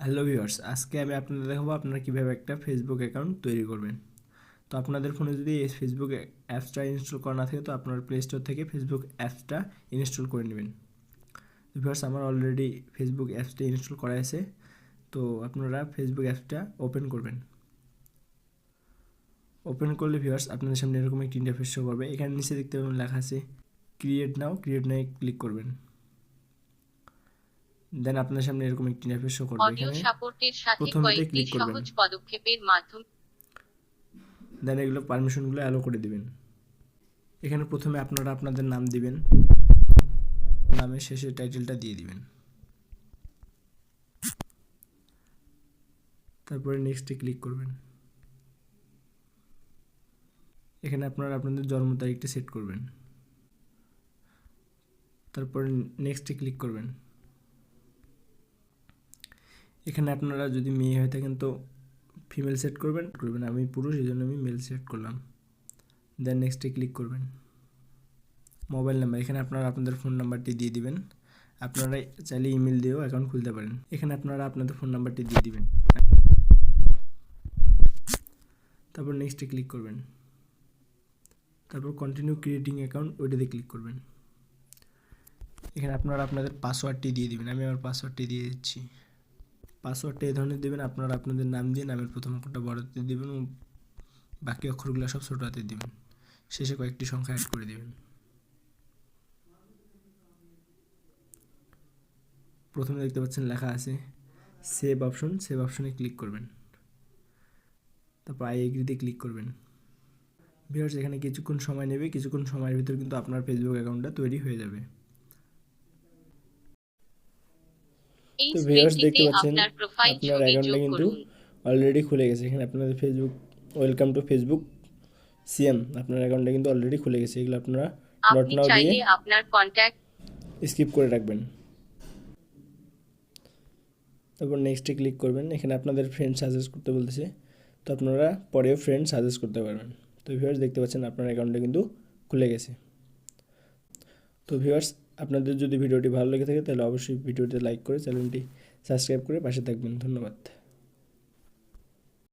Hello viewers, আজকে আমি আপনাদের দেখাবো আপনারা কীভাবে একটা ফেসবুক অ্যাকাউন্ট তৈরি করবেন। তো আপনাদের ফোনে যদি এই ফেসবুক অ্যাপসটা ইনস্টল করা না থাকে তো আপনার প্লে স্টোর থেকে ফেসবুক অ্যাপসটা ইনস্টল করে নেবেন। তো ভিউয়ার্স, আমার অলরেডি ফেসবুক অ্যাপসটা ইনস্টল করা আছে। তো আপনারা ফেসবুক অ্যাপসটা ওপেন করবেন। ওপেন করলে ভিউয়ার্স আপনাদের সামনে এরকম একটি ইন্টারফেস শো করবে। এখানে নিচে দেখতে পাবেন লেখা আছে ক্রিয়েট নাও ক্লিক করবেন। দেন আপনার সামনে এরকম একটি ইন্টারফেস শো করবে। অডিও এখানে সাপোর্টের সাথে প্রথমতে কয়েকটি ক্লিক করবেন। সহজ পদক্ষেপের মাধ্যমে দেন এগুলো পারমিশনগুলো অ্যালো করে দিবেন। এখানে প্রথমে আপনারা আপনাদের নাম দিবেন, নামের শেষে টাইটেলটা দিয়ে দিবেন। তারপরে নেক্সটে ক্লিক করবেন। এখানে আপনারা আপনাদের জন্ম তারিখটা সেট করবেন। তারপরে নেক্সটে ক্লিক করবেন। এখানে আপনারা যদি মেয়ে হয়ে থাকেন তো ফিমেল সেট করবেন। আমি পুরুষ, এই জন্য আমি মেল সেট করলাম। দেন নেক্সটে ক্লিক করবেন। মোবাইল নাম্বার, এখানে আপনারা আপনাদের ফোন নাম্বারটি দিয়ে দিবেন। আপনারা চাইলে ইমেল দিয়েও অ্যাকাউন্ট খুলতে পারেন। এখানে আপনারা আপনাদের ফোন নাম্বারটি দিয়ে দিবেন। তারপর নেক্সটে ক্লিক করবেন। তারপর কন্টিনিউ ক্রিয়েটিং অ্যাকাউন্ট ওইটাতে ক্লিক করবেন। এখানে আপনারা আপনাদের পাসওয়ার্ডটি দিয়ে দিবেন। আমি আমার পাসওয়ার্ডটি দিয়ে দিচ্ছি। পাসওয়ার্ডটা এই ধরনের দেবেন, আপনারা আপনাদের নাম দিয়ে নামের প্রথম অক্ষরটা বড় হাতে দেবেন এবং বাকি অক্ষরগুলো সব ছোটো হাতে দেবেন। শেষে কয়েকটি সংখ্যা অ্যাড করে দেবেন। প্রথমে দেখতে পাচ্ছেন লেখা আছে সেভ অপশনে ক্লিক করবেন। তারপর আই এগ্রিতে ক্লিক করবেন। ভিউয়ার্স, এখানে কিছুক্ষণ সময় নেবে, কিছুক্ষণ সময়ের ভিতর কিন্তু আপনার ফেসবুক অ্যাকাউন্টটা তৈরি হয়ে যাবে। এই তো ভিউয়ার্স, দেখতে স্ক্রিনটিতে পাচ্ছেন আপনার প্রোফাইল আপনার ছবি অ্যাকাউন্টটা যোগ কিন্তু করুন। অলরেডি খুলে গেছে। এখানে আপনাদের Facebook welcome to Facebook CM, আপনার অ্যাকাউন্টটা কিন্তু অলরেডি খুলে গেছে। এগুলো আপনারা নট আপনি নাও দিয়ে চাইলে আপনার কন্ট্যাক্ট স্কিপ করে রাখবেন। তারপর নেক্সটে ক্লিক করবেন। এখানে আপনাদের ফ্রেন্ড সাজেস্ট করতে বলতেছে, তো আপনারা পরেও ফ্রেন্ড সাজেস্ট করতে পারবেন। তো ভিউয়ার্স, দেখতে পাচ্ছেন আপনার অ্যাকাউন্টটা কিন্তু খুলে গেছে। তো ভিউয়ার্স, আপনাদের যদি ভিডিওটি ভালো লেগে থাকে তাহলে অবশ্যই ভিডিওটি লাইক করে চ্যানেলটি সাবস্ক্রাইব করে পাশে থাকবেন। ধন্যবাদ।